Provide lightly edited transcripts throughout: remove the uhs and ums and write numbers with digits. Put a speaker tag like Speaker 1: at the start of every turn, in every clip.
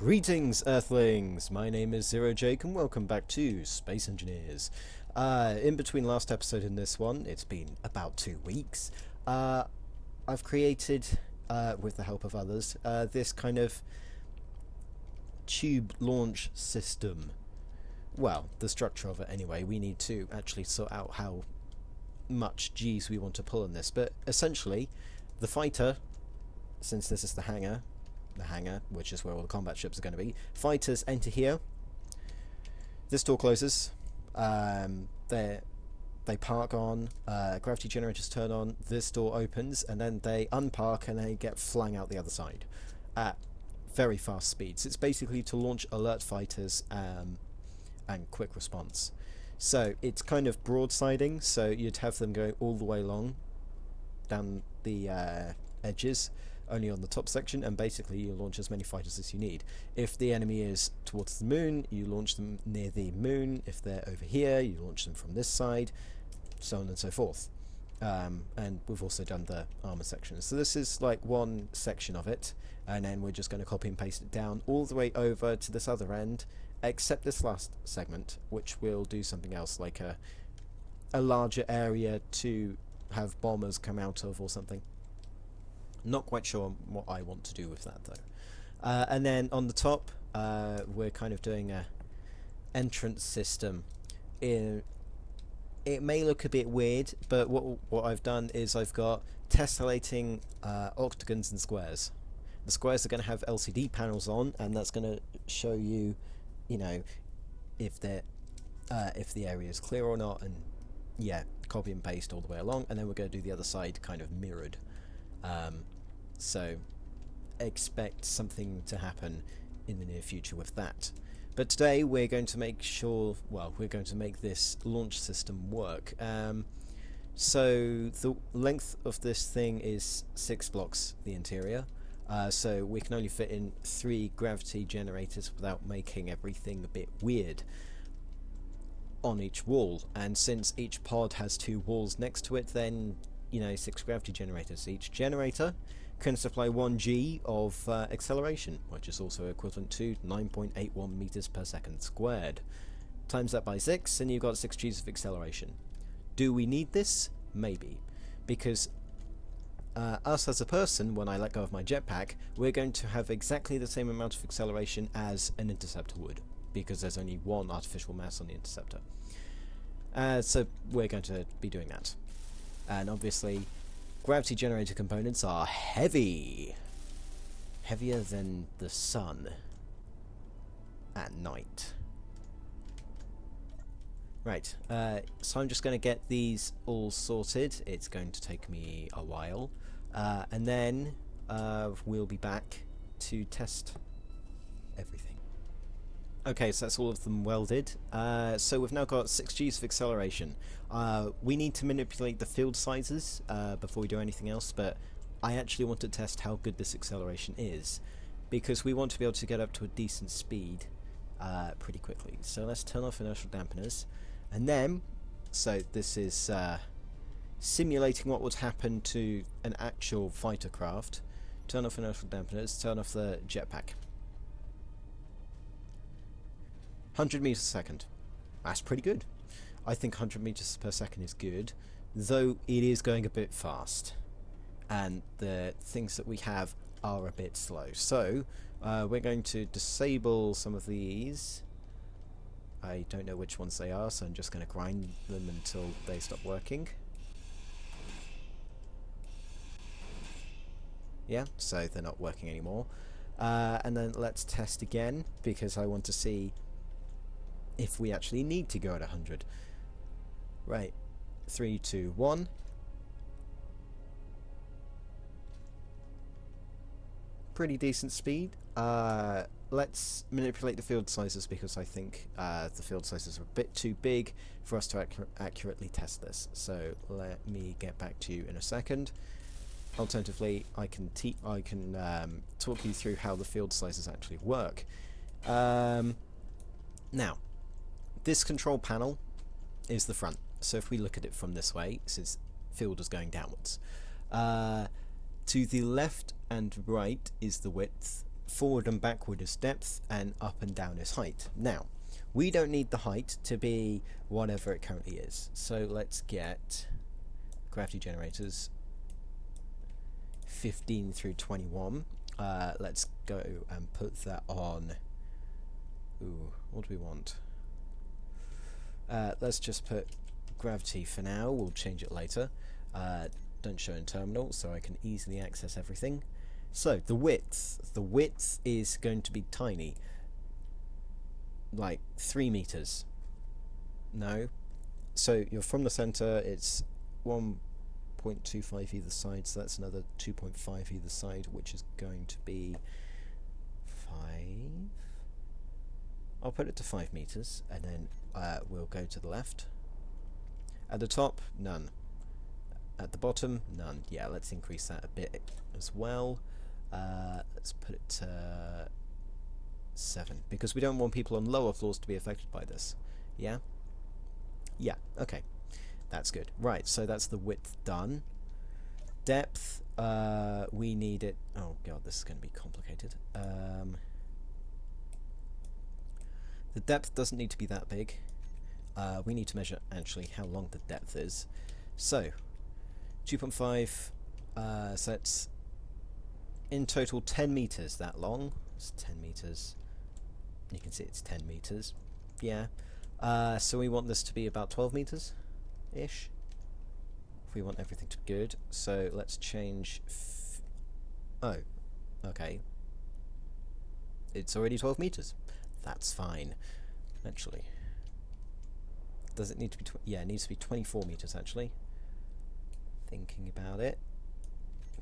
Speaker 1: Greetings, Earthlings! My name is Zero Jake, and welcome back to Space Engineers. In between last episode and this one, it's been about 2 weeks. I've created, with the help of others, this kind of tube launch system. Well, the structure of it anyway. We need to actually sort out how much G's we want to pull in this. But essentially, the fighter, since this is the hangar, which is where all the combat ships are going to be, fighters enter here. This door closes. They park on. Gravity generators turn on. This door opens, and then they unpark and they get flung out the other side at very fast speeds. It's basically to launch alert fighters and quick response. So it's kind of broadsiding. So you'd have them go all the way along down the edges, only on the top section, and basically you launch as many fighters as you need. If the enemy is towards the moon, you launch them near the moon. If they're over here, you launch them from this side, so on and so forth. And we've also done the armor section. So this is like one section of it, and then we're just going to copy and paste it down all the way over to this other end, except this last segment, which will do something else, like a larger area to have bombers come out of or something. Not quite sure what I want to do with that though. And then on the top, we're kind of doing a entrance system. It may look a bit weird, but what I've done is I've got tessellating octagons and squares. The squares are going to have LCD panels on, and that's going to show you, if the area is clear or not, and yeah, copy and paste all the way along. And then we're going to do the other side kind of mirrored. So expect something to happen in the near future with that. But today we're going to make sure, we're going to make this launch system work. So the length of this thing is 6 blocks, the interior. So we can only fit in 3 gravity generators without making everything a bit weird on each wall. And since each pod has 2 walls next to it, then 6 gravity generators. Each generator can supply 1 G of acceleration, which is also equivalent to 9.81 meters per second squared. Times that by 6 and you've got 6 G's of acceleration. Do we need this? Maybe. Because us as a person, when I let go of my jetpack, we're going to have exactly the same amount of acceleration as an Interceptor would, because there's only 1 artificial mass on the Interceptor. So we're going to be doing that. And obviously, gravity generator components are heavy. Heavier than the sun at night. Right, so I'm just going to get these all sorted. It's going to take me a while. And then we'll be back to test everything. Okay, so that's all of them welded. So we've now got 6 G's of acceleration. We need to manipulate the field sizes before we do anything else, but I actually want to test how good this acceleration is, because we want to be able to get up to a decent speed pretty quickly. So let's turn off inertial dampeners, and then, so this is simulating what would happen to an actual fighter craft. Turn off inertial dampeners, turn off the jetpack. 100 meters a second. That's pretty good. I think 100 meters per second is good, though it is going a bit fast, and the things that we have are a bit slow. So we're going to disable some of these. I don't know which ones they are, so I'm just going to grind them until they stop working. Yeah, so they're not working anymore. And then let's test again, because I want to see if we actually need to go at 100. Right, 3, 2, 1. Pretty decent speed. Let's manipulate the field sizes, because I think the field sizes are a bit too big for us to accurately test this. So let me get back to you in a second. Alternatively, I can talk you through how the field sizes actually work. Now, this control panel is the front. So if we look at it from this way, since field is going downwards, to the left and right is the width, forward and backward is depth, and up and down is height. Now, we don't need the height to be whatever it currently is. So let's get gravity generators 15 through 21. Let's go and put that on. Ooh, what do we want? Let's just put gravity for now. We'll change it later. Don't show in terminal, so I can easily access everything. So the width is going to be tiny, like 3 meters. No, so you're from the center. It's 1.25 either side, so that's another 2.5 either side, which is going to be 5. I'll put it to 5 meters, and then we'll go to the left. At the top, none. At the bottom, none. Yeah, let's increase that a bit as well. Let's put it to 7, because we don't want people on lower floors to be affected by this. Yeah? Yeah, okay. That's good. Right, so that's the width done. Depth, we need it... Oh god, this is going to be complicated. The depth doesn't need to be that big. We need to measure actually how long the depth is. So, 2.5, so it's in total 10 meters that long. It's 10 meters. You can see it's 10 meters. Yeah. So we want this to be about 12 meters-ish. If we want everything to be good. So let's change... Oh, okay. It's already 12 meters. That's fine, actually. Does it need to be... Yeah, it needs to be 24 meters, actually. Thinking about it.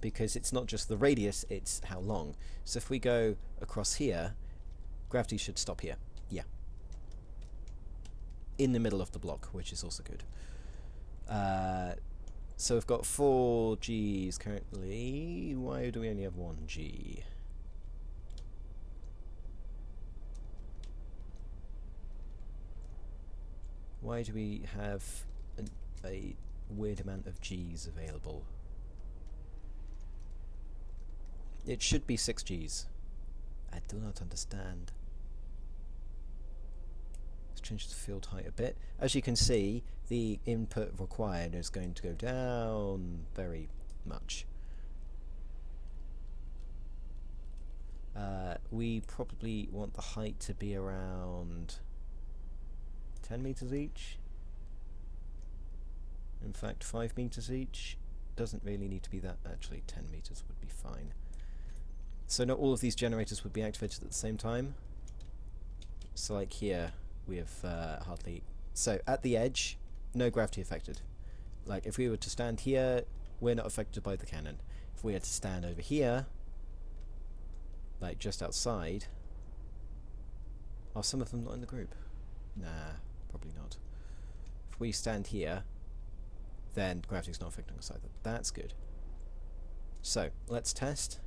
Speaker 1: Because it's not just the radius, it's how long. So if we go across here, gravity should stop here. Yeah. In the middle of the block, which is also good. So we've got 4 Gs currently. Why do we only have 1 G? Why do we have a weird amount of Gs available? It should be 6 Gs. I do not understand. Let's change the field height a bit. As you can see, the input required is going to go down very much. We probably want the height to be around 10 meters each. In fact, 5 meters each. Doesn't really need to be that. Actually, 10 meters would be fine. So not all of these generators would be activated at the same time. So like here, we have hardly... So at the edge, no gravity affected. Like if we were to stand here, we're not affected by the cannon. If we had to stand over here, like just outside... Are some of them not in the group? Nah, probably not. If we stand here, then gravity's not affecting us either. That's good. So, let's test.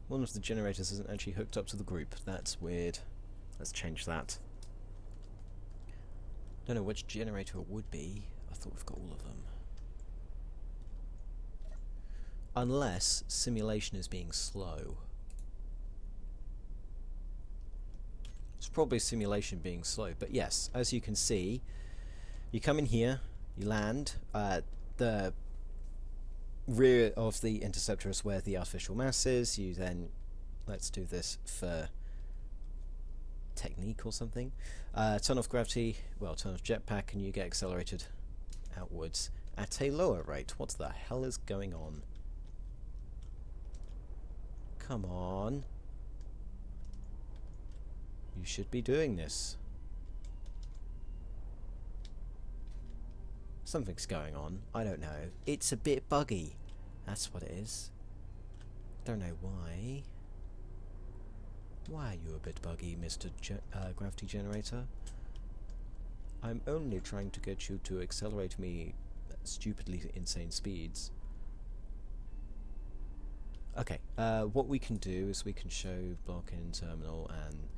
Speaker 1: One of the generators isn't actually hooked up to the group. That's weird. Let's change that. Don't know which generator it would be. I thought we've got all of them. Unless simulation is being slow. It's probably simulation being slow, but yes, as you can see, you come in here, you land, the rear of the interceptor is where the artificial mass is. You then, let's do this for technique or something, turn off gravity, well, turn off jetpack, and you get accelerated outwards at a lower rate. What the hell is going on? Come on. You should be doing this. Something's going on. I don't know. It's a bit buggy. That's what it is. Don't know why. Why are you a bit buggy, Mr. Gravity Generator? I'm only trying to get you to accelerate me at stupidly insane speeds. Okay, what we can do is we can show block in terminal, and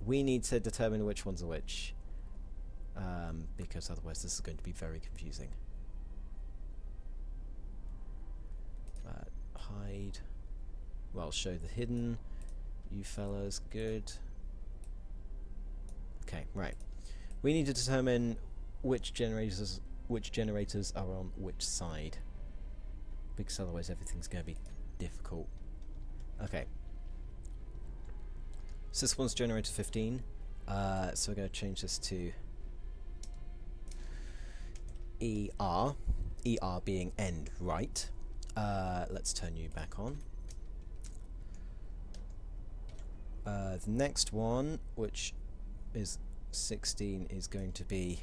Speaker 1: we need to determine which ones are which, because otherwise this is going to be very confusing. hide. Well, show the hidden. You fellas, good. Okay, right. We need to determine which generators are on which side, because otherwise everything's going to be difficult. Okay. So this one's generator 15. So we're going to change this to ER. ER being end right. Let's turn you back on. The next one, which is 16, is going to be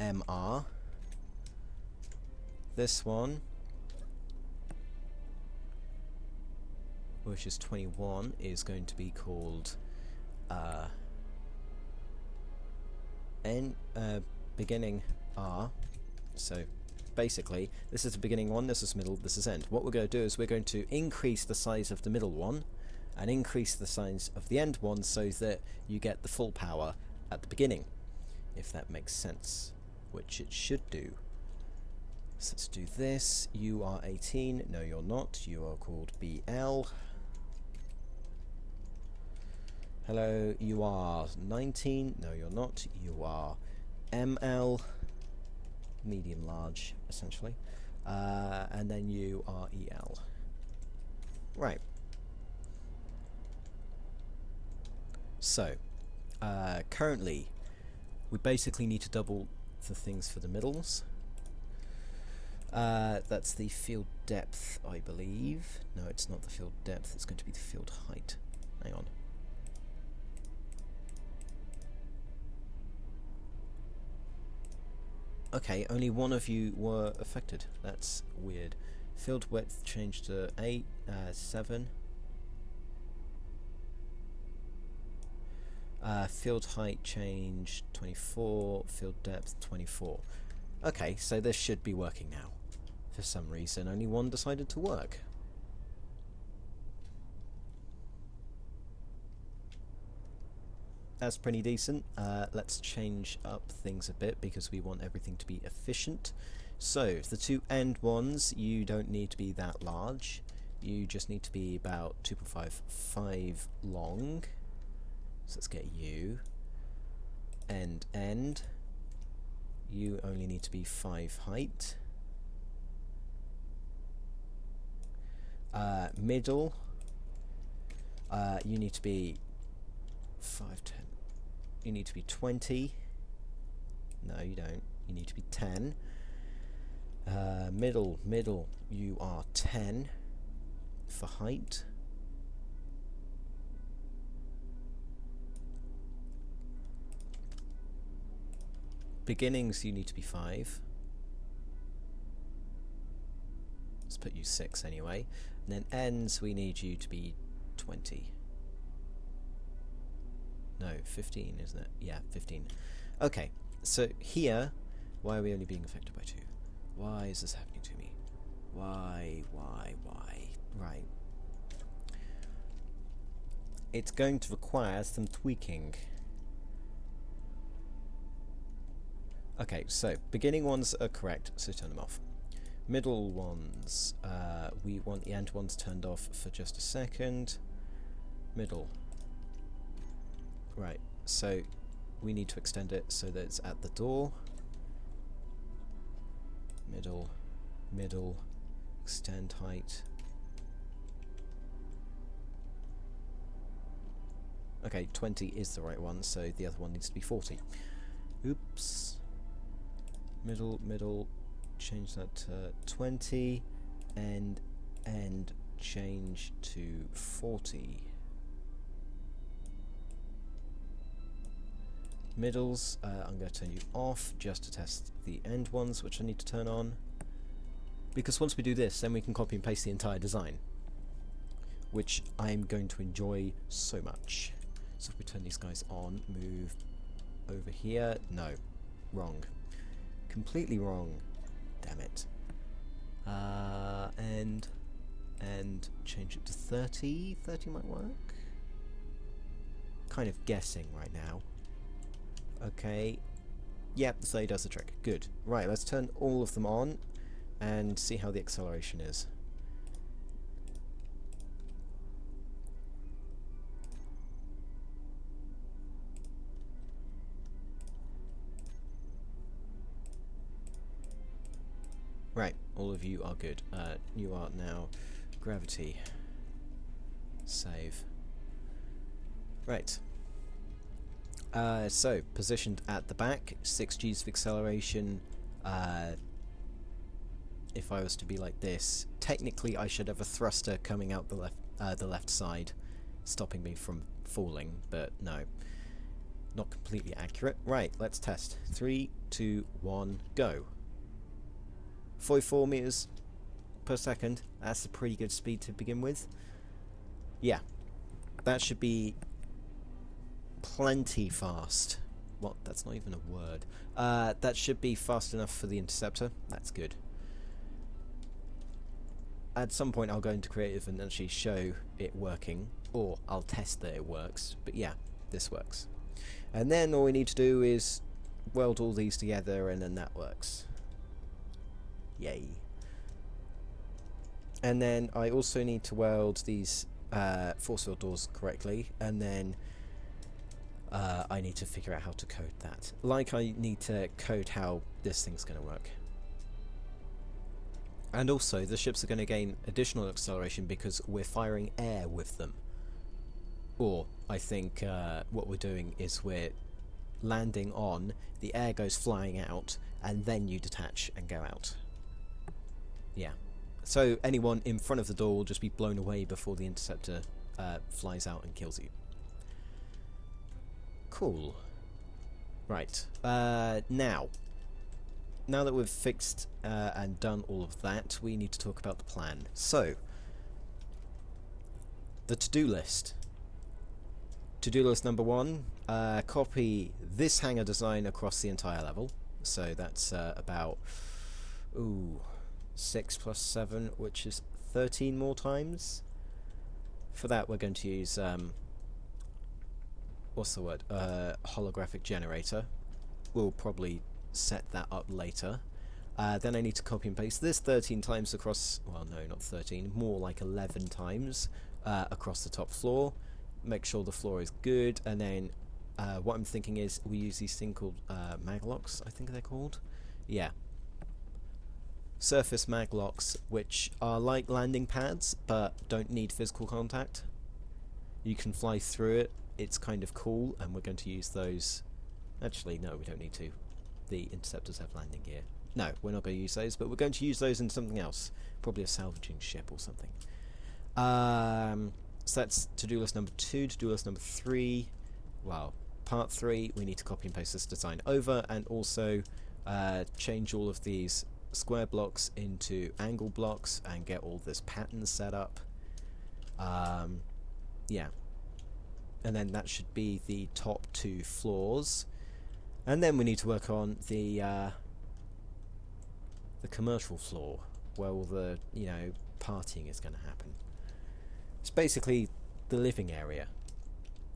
Speaker 1: MR. This one, which is 21, is going to be called beginning R. So basically, this is the beginning one, this is middle, this is end. What we're going to do is we're going to increase the size of the middle one and increase the size of the end one so that you get the full power at the beginning, if that makes sense, which it should do. So let's do this. You are 18. No, you're not. You are called BL. Hello, you are 19. No, you're not. You are ML. Medium large, essentially. And then you are EL. Right. So, currently, we basically need to double the things for the middles. That's the field depth, I believe. No, it's not the field depth, it's going to be the field height. Hang on. Okay, only one of you were affected. That's weird. Field width changed to 7. Field height changed 24. Field depth 24. Okay, so this should be working now. For some reason, only one decided to work. That's pretty decent. Let's change up things a bit because we want everything to be efficient. So, the two end ones, you don't need to be that large. You just need to be about 2.55 long. So let's get you. End. You only need to be 5 height. Middle. You need to be 5, 10. You need to be 20. No, you don't. You need to be 10. Middle. You are 10 for height. Beginnings, you need to be 5. Let's put you 6 anyway. And then ends, we need you to be 20. No, 15, isn't it? Yeah, 15. Okay, so here, why are we only being affected by 2? Why is this happening to me? Why? Right. It's going to require some tweaking. Okay, so beginning ones are correct, so turn them off. Middle ones, we want the end ones turned off for just a second. Middle. Right, so we need to extend it so that it's at the door. Middle, extend height. Okay, 20 is the right one, so the other one needs to be 40. Oops. Middle, change that to 20, and end change to 40. Middles, I'm going to turn you off just to test the end ones, which I need to turn on. Because once we do this, then we can copy and paste the entire design, which I'm going to enjoy so much. So if we turn these guys on, move over here. No, wrong. Completely wrong. Damn it. And change it to 30. 30 might work. Kind of guessing right now. Okay. Yep, so he does the trick. Good. Right, let's turn all of them on and see how the acceleration is. All of you are good. You are now gravity. Save. Right. So, positioned at the back, 6 Gs of acceleration. If I was to be like this, technically I should have a thruster coming out the left side, stopping me from falling, but no. Not completely accurate. Right, let's test. 3, 2, 1, go. 44 meters per second. That's a pretty good speed to begin with. Yeah, that should be plenty fast. What? That's not even a word. That should be fast enough for the Interceptor. That's good. At some point I'll go into creative and actually show it working, or I'll test that it works, but yeah, this works. And then all we need to do is weld all these together, and then that works. Yay. And then I also need to weld these force field doors correctly, and then I need to figure out how to code that. Like, I need to code how this thing's going to work. And also, the ships are going to gain additional acceleration because we're firing air with them. Or, I think what we're doing is we're landing on, the air goes flying out, and then you detach and go out. Yeah. So, anyone in front of the door will just be blown away before the Interceptor flies out and kills you. Cool. Right. Now that we've fixed and done all of that, we need to talk about the plan. So, the to-do list. To-do list number 1, copy this hangar design across the entire level. So that's about 6 plus 7, which is 13 more times. For that we're going to use, what's the word? Holographic generator. We'll probably set that up later. Then I need to copy and paste this 13 times across, well no, not 13, more like 11 times across the top floor. Make sure the floor is good, and then what I'm thinking is we use these things called maglocks, I think they're called. Yeah. Surface maglocks, which are like landing pads, but don't need physical contact. You can fly through it, it's kind of cool, and we're going to use those. Actually, no, we don't need to. The Interceptors have landing gear. No, we're not going to use those, but we're going to use those in something else. Probably a salvaging ship or something. So that's to-do list number 2. To-do list number 3. Well, part 3, we need to copy and paste this design over, and also change all of these square blocks into angle blocks and get all this pattern set up. Yeah. And then that should be the top 2 floors. And then we need to work on the commercial floor, where all the, you know, partying is going to happen. It's basically the living area.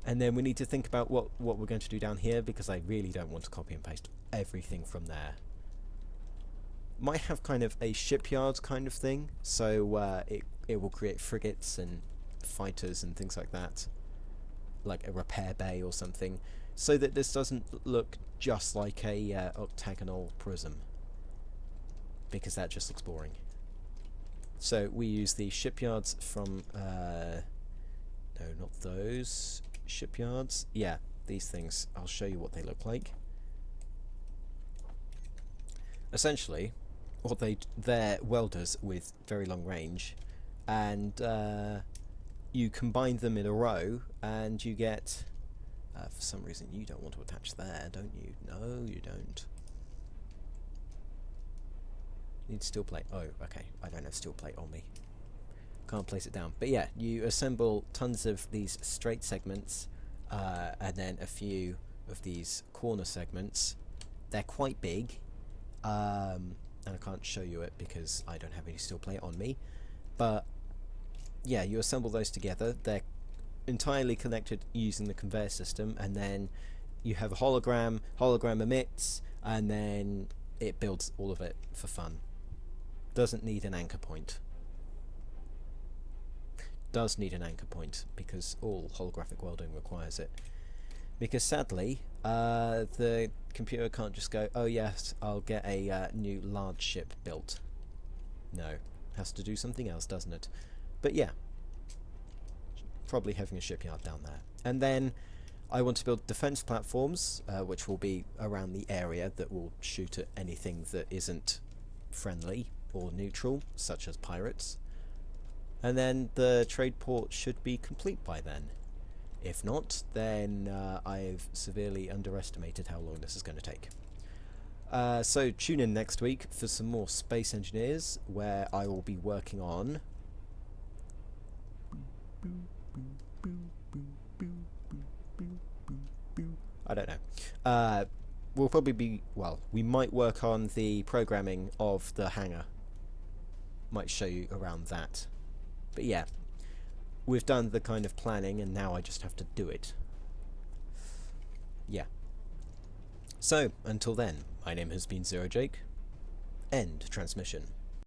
Speaker 1: And then we need to think about what we're going to do down here, because I really don't want to copy and paste everything from there. Might have kind of a shipyard kind of thing, so it will create frigates and fighters and things like that, like a repair bay or something, so that this doesn't look just like a octagonal prism, because that just looks boring. So we use the shipyards from no, not those shipyards. Yeah, these things. I'll show you what they look like. Essentially, what they're welders with very long range, and you combine them in a row, and you get. For some reason, you don't want to attach there, don't you? No, you don't. Need steel plate. Oh, okay. I don't have steel plate on me. Can't place it down. But yeah, you assemble tons of these straight segments, and then a few of these corner segments. They're quite big, and I can't show you it because I don't have any steel plate on me. But yeah, you assemble those together. They're entirely connected using the conveyor system, and then you have a hologram emits, and then it builds all of it for fun. Doesn't need an anchor point. Does need an anchor point, because all holographic welding requires it. Because sadly, the computer can't just go, oh yes, I'll get a new large ship built. No. Has to do something else, doesn't it? But yeah. Probably having a shipyard down there. And then I want to build defense platforms, which will be around the area that will shoot at anything that isn't friendly or neutral, such as pirates. And then the trade port should be complete by then. If not, then I've severely underestimated how long this is going to take. So tune in next week for some more Space Engineers, where I will be working on... I don't know. We'll probably be... Well, we might work on the programming of the hangar. Might show you around that. But yeah, we've done the kind of planning, and now I just have to do it. Yeah. So, until then, my name has been Zero Jake. End transmission.